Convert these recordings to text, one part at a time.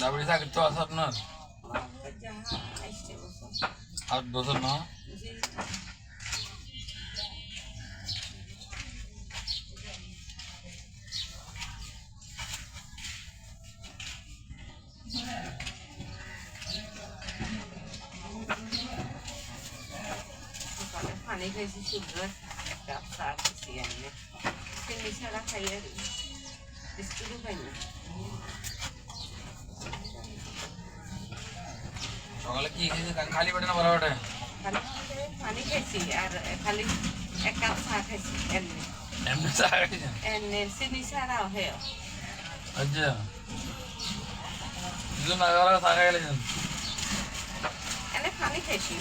Diabetes আগে তো আছে আপনার? 8 বছর না? পানি খাইছি শুদ্ধ কাপ চা খাইছি এমনি চিনি ছাড়া খাই আর বিস্কুটও খাই না। সকালে কি খেয়েছে? খালি পেটে না ভরা পেটে? খালি পানি খাইছি আর খালি 1 কাপ চা খাইছি এমনি এমনি চা খাইছেন? এমনি চিনি ছাড়াও হেও। আচ্ছা, দুজন আগে চা খাই গেলেছেন? এনে পানি খাইছি।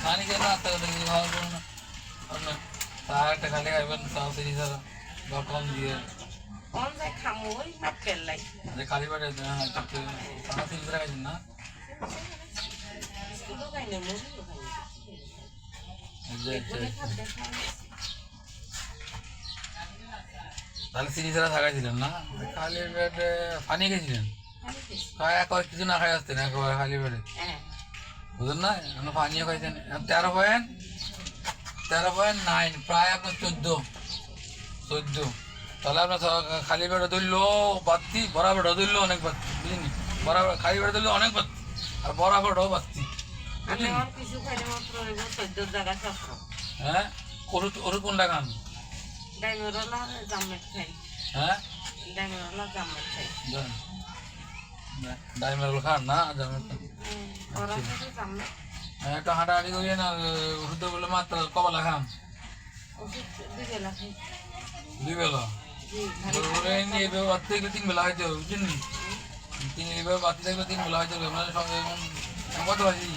পানি খেয়ে না আস্তে আস্তে কিছু খাওয়া করো না আপনার। চা একটা খালি খাইবেন, চা চিনি ছাড়া বা কম দিয়ে। কোন যায় খামু ওই নাকের লাই খালি পেটে চা চিনি ছাড়া খাইছেন না? বিস্কুটও খাই না মুড়িও খাই না। তাহলে চিনি ছাড়া থাকাইছিলেন না? খালি পেটে পানি খেয়েছিলেন? কিছু না খাই আসতেন একেবারে খালি পেটে, বুঝলেন না? এখন পানিও খাইছেন। 13.9 প্রায় আপনার 14। তাহলে আপনার খালি পেটে ধরলো বাত্তি, ভরা পেটে ধরলো অনেক বাত্তি, বুঝলি? খালি পেটে ধরলো অনেক বাত্তি, আর ভরা পেটেও বাত্তি, বুঝলি? হ্যাঁ, ওষুধ কোনটা খান? হ্যাঁ, ডাইমেরল খান না? একটু হাঁটাহাঁটি করিয়ে না, ওষুধ বলে মাত্র কবেলা খান? 2 বেলা। এইভাবে বাড়তে গেলে 3 বেলা খাইতে হবে, বুঝছেন? এইভাবে বাড়তে থাকলে 3 বেলা খাইতে হবে। মানে কত বাজি?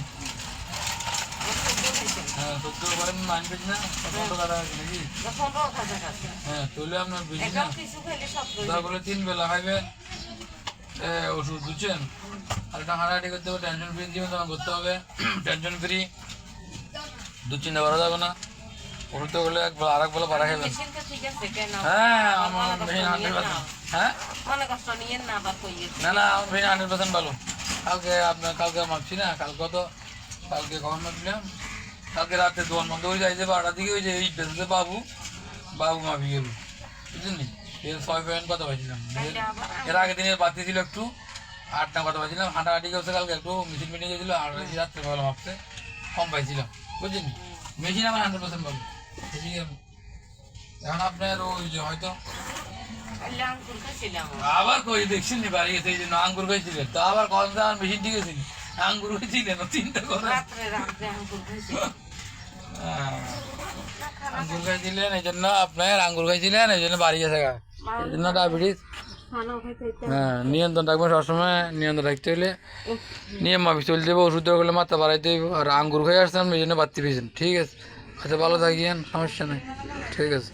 হ্যাঁ, 14 করেন 9 পেজ না? 15 কাটা আছে নাকি? হ্যাঁ, তাহলে আপনার বেশি না, তারপরে 3 বেলা খাইবেন ওষুধ, বুঝছেন? আর একটা হাঁটাহাঁটি করতে হবে, টেনশন ফ্রি জীবন তোমার করতে হবে। টেনশন ফ্রি, দুশ্চিন্তা করা যাবে না। ওষুধ করলে আর এক বেলা বাড়া খাবেন। হ্যাঁ, আমার মেশিন 100%। হ্যাঁ, না না, আমার মেশিন 100% ভালো। কালকে মাপছি না, কালকে কখন মাপছিলাম? কালকে রাতে দোকান বন্ধ করে যাইছে 12টার দিকে, ওই যে এই বেলতে বাবু মাপি গেল, বুঝলেন? এর 6 পয়েন্ট কত পাইছিলাম। এর আগের দিনের বাতি ছিল একটু 8 না কত পাইছিলাম। হাঁটাহাঁটি করছে কালকে, একটু মেশিন মিটে গেছিলো, আর রাত্রে ভালো মাপছে, কম পাইছিলাম, বুঝলেন? মেশিন আমার 100% ভালো। এখন আপনার ওই যে হয়তো আবার কই দেখছেন নি বাড়ি গেছে, এই জন্য আঙ্গুর খাইছিলেন, তো আবার কম আমার মেশিন ঠিক আছে, আঙ্গুর খাইছিলেন, চিন্তা করেন। আঙ্গুর খাইছিলেন এই জন্য, আপনার আঙ্গুর খাইছিলেন এই জন্য বাড়ি গেছে, এই জন্য ডায়াবেটিস। হ্যাঁ, নিয়ন্ত্রণ রাখবেন সবসময়। নিয়ন্ত্রণ রাখতে হলে নিয়ম মাফিক চলতে হবে, ওষুধ দেওয়া করলে মাত্রা বাড়াইতে হইব। আর আঙ্গুর খাই আসছেন এই জন্য বাড়তি পেয়েছেন, ঠিক আছে? আচ্ছা, ভালো থাকিয়েন, সমস্যা নেই, ঠিক আছে।